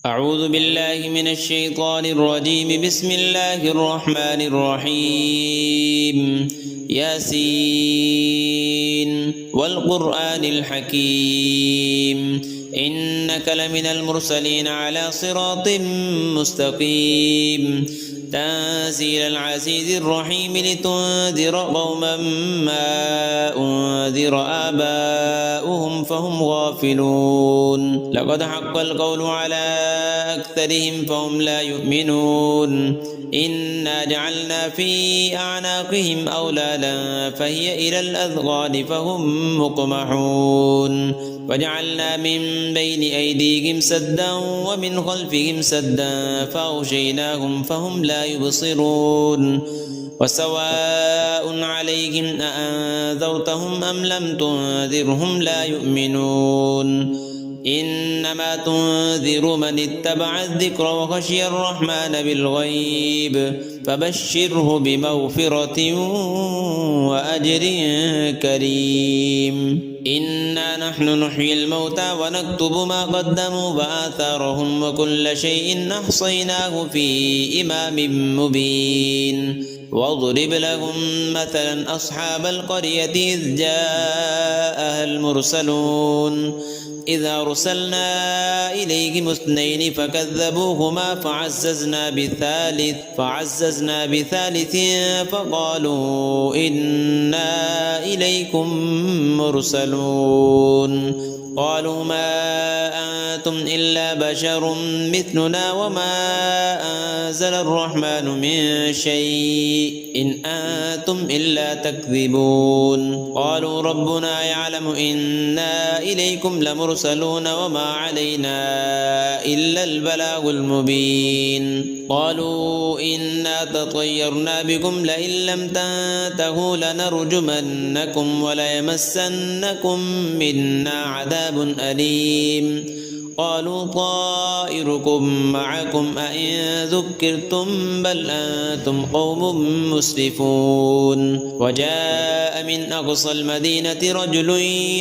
أعوذ بالله من الشيطان الرجيم. بسم الله الرحمن الرحيم. ياسين والقرآن الحكيم إنك لمن المرسلين على صراط مستقيم تنزيل العزيز الرحيم لتنذر قوما ما أنذر آباؤهم فهم غافلون. لقد حق القول على أكثرهم فهم لا يؤمنون. إنا جعلنا في أعناقهم أغلالا فهي إلى الأذقان فهم مقمحون وجعلنا من بين أيديهم سدا ومن خلفهم سدا فأغشيناهم فهم لا يبصرون. وسواء عليهم أأنذرتهم أم لم تنذرهم لا يؤمنون. إنما تنذر من اتبع الذكر وخشي الرحمن بالغيب فبشره بمغفرة وأجر كريم. إنا نحن نحيي الموتى ونكتب ما قدموا وآثارهم وكل شيء أحصيناه في إمام مبين. واضرب لهم مثلا أصحاب القرية إذ جاءها المرسلون إذ أرسلنا إليهم اثنين فكذبوهما فعززنا بثالث فقالوا إنا إليكم مرسلون. قالوا ما أنتم إلا بشر مثلنا وما أنزل الرحمن من شيء إن أنتم إلا تكذبون. قالوا ربنا يعلم إنا إليكم لمرسلون وما علينا إلا البلاغ المبين. قالوا إنا تطيرنا بكم لئن لم تنتهوا لنرجمنكم وليمسنكم منا عذاب أليم. قالوا طائركم معكم أئن ذكرتم بل أنتم قوم مسرفون. وجاء من أقصى المدينة رجل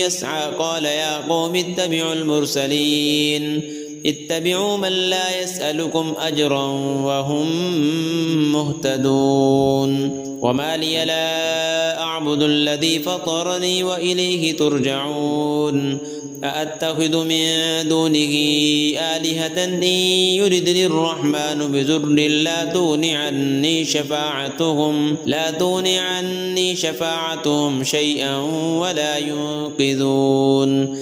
يسعى قال يا قوم اتبعوا المرسلين اتبعوا من لا يسألكم أجرا وهم مهتدون. وما لي لا أعبد الذي فطرني وإليه ترجعون. أأتخذ من دونه آلهة إن يردني الرحمن بضر لا تغن عني شفاعتهم شيئا ولا ينقذون.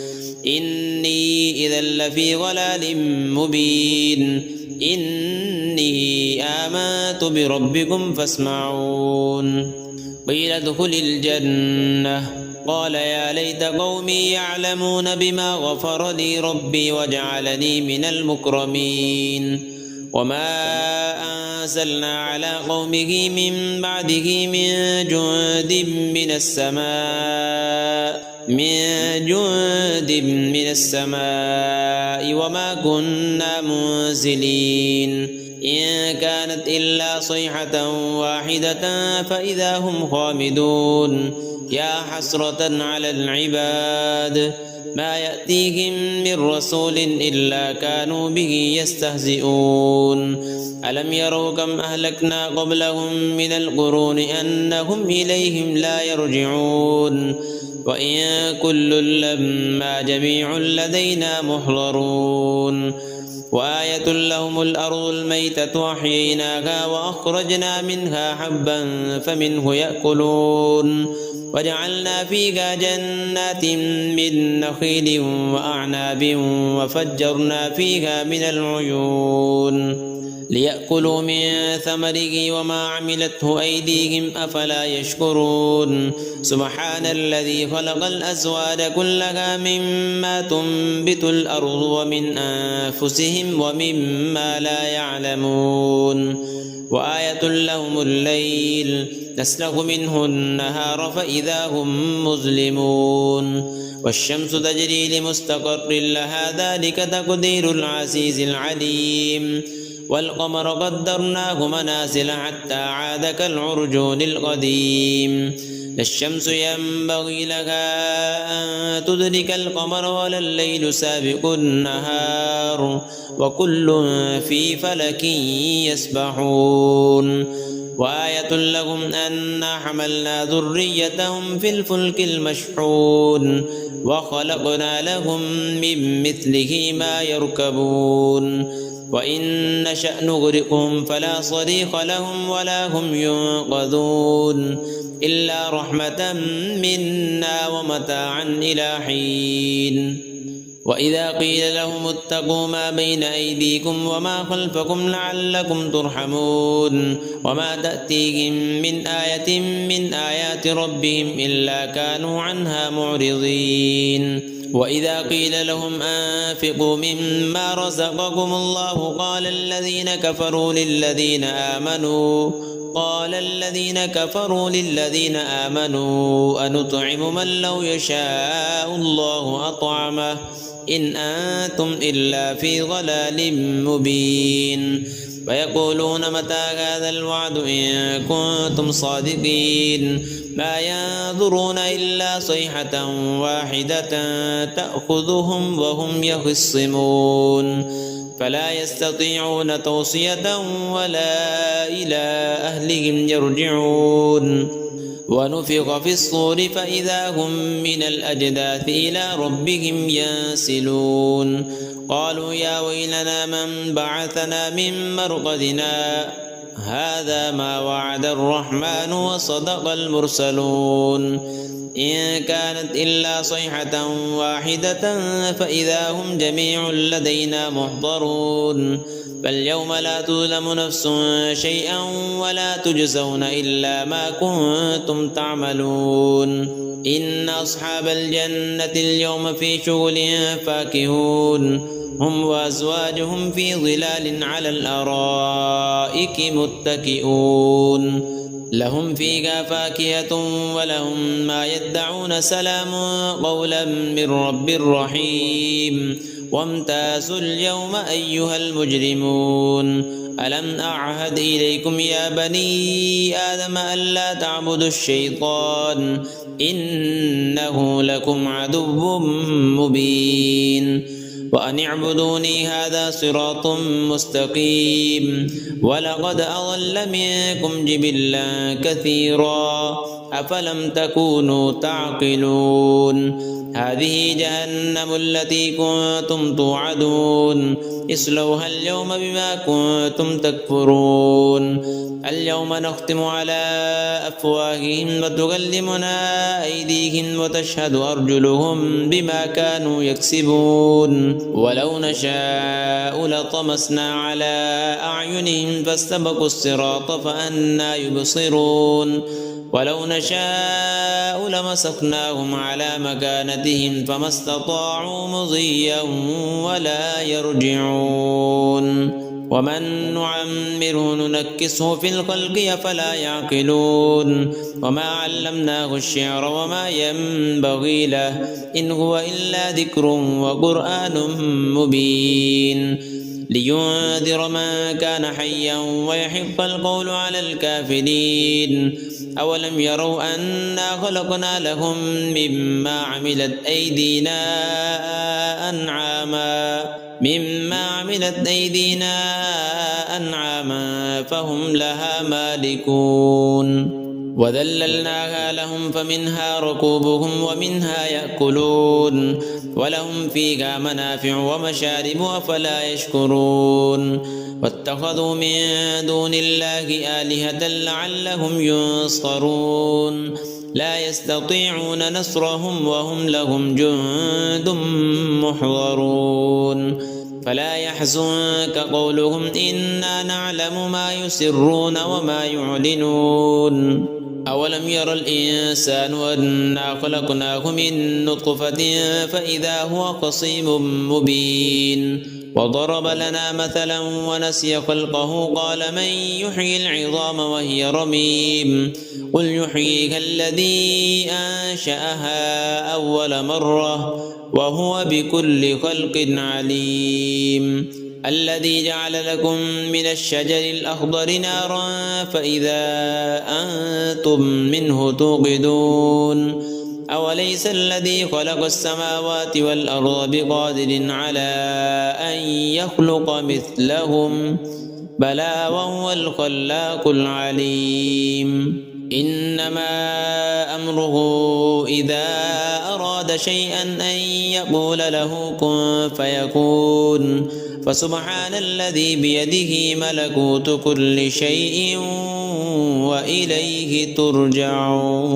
إني إذا لفي ضلال مبين. إني آمنت بربكم فاسمعون. قيل ادخل الجنة قال يا ليت قومي يعلمون بما غفر لي ربي وجعلني من المكرمين. وما أنزلنا على قومه من بعده من جند من السماء وما كنا منزلين. إن كانت إلا صيحة واحدة فإذا هم خامدون. يا حسرة على العباد ما يأتيهم من رسول إلا كانوا به يستهزئون. ألم يروا كم أهلكنا قبلهم من القرون أنهم إليهم لا يرجعون. وإن كل لما جميع لدينا محضرون. وآية لهم الأرض الميتة أحييناها وأخرجنا منها حبا فمنه يأكلون. وجعلنا فيها جنات من نخيل وأعناب وفجرنا فيها من العيون ليأكلوا من ثمره وما عملته أيديهم أفلا يشكرون. سبحان الذي خلق الأزواج كلها مما تنبت الأرض ومن أنفسهم ومما لا يعلمون. وآية لهم الليل نسلخ منه النهار فإذا هم مظلمون. والشمس تجري لمستقر لها ذلك تقدير العزيز العليم. والقمر قدرناه منازل حتى عاد كالعرجون القديم. لا الشمس ينبغي لها أن تدرك القمر ولا الليل سابق النهار وكل في فلك يسبحون وآية لهم أنا حملنا ذريتهم في الفلك المشحون وخلقنا لهم من مثله ما يركبون وإن نشأ نغرقهم فلا صريخ لهم ولا هم ينقذون إلا رحمة منا ومتاعا إلى حين وإذا قيل لهم اتقوا ما بين أيديكم وما خلفكم لعلكم ترحمون وما تأتيهم من آية من آيات ربهم إلا كانوا عنها معرضين وإذا قيل لهم أنفقوا مما رزقكم الله قال الذين كفروا للذين آمنوا أنطعم من لو يشاء الله أطعمه إن أنتم إلا في ضلال مبين ويقولون متى هذا الوعد إن كنتم صادقين ما ينظرون إلا صيحة واحدة تأخذهم وهم يخصمون فلا يستطيعون توصية ولا إلى أهلهم يرجعون ونفخ في الصور فإذا هم من الأجداث إلى ربهم ينسلون قالوا يا ويلنا من بعثنا من مرقدنا هذا ما وعد الرحمن وصدق المرسلون إن كانت إلا صيحة واحدة فإذا هم جميع لدينا محضرون فاليوم لا تظلم نفس شيئا ولا تجزون إلا ما كنتم تعملون إن أصحاب الجنة اليوم في شغل فاكهون هم وأزواجهم في ظلال على الأرائك متكئون لهم فيها فاكهة ولهم ما يدعون سلام قولا من رب رحيم وامتازوا اليوم أيها المجرمون ألم أعهد إليكم يا بني آدم ألا تعبدوا الشيطان إنه لكم عدو مبين وأن اعبدوني هذا صراط مستقيم ولقد أضل منكم جبلا كثيرا أفلم تكونوا تعقلون هذه جهنم التي كنتم توعدون اصلوها اليوم بما كنتم تكفرون اليوم نختم على أفواههم وتكلمنا أيديهم وتشهد أرجلهم بما كانوا يكسبون ولو نشاء لطمسنا على أعينهم فاستبقوا الصراط فأنى يبصرون ولو نشاء لمسخناهم على مكانتهم فما استطاعوا مضيا ولا يرجعون ومن نعمره ننكسه في الخلق أفلا يعقلون وما علمناه الشعر وما ينبغي له إن هو إلا ذكر وقرآن مبين لينذر من كان حيا ويحق القول على الكافرين أولم يروا أنا خلقنا لهم مما عملت أيدينا أنعاما فهم لها مالكون وذللناها لهم فمنها ركوبهم ومنها يأكلون ولهم فيها منافع ومشارب أفلا يشكرون واتخذوا من دون الله آلهة لعلهم ينصرون لا يستطيعون نصرهم وهم لهم جند محضرون فلا يحزنك قولهم إنا نعلم ما يسرون وما يعلنون أولم ير الإنسان أنا خلقناه من نطفة فإذا هو خصيم مبين وضرب لنا مثلا ونسي خلقه قال من يحيي العظام وهي رميم قل يحييها الذي أنشأها أول مرة وهو بكل خلق عليم الذي جعل لكم من الشجر الأخضر نارا فإذا أنتم منه توقدون أوليس الذي خلق السماوات والأرض بقادر على أن يخلق مثلهم بلى وهو الخلاق العليم إنما أمره إذا أراد شيئا أن يقول له كن فيكون فسبحان الذي بيده ملكوت كل شيء وإليه ترجعون.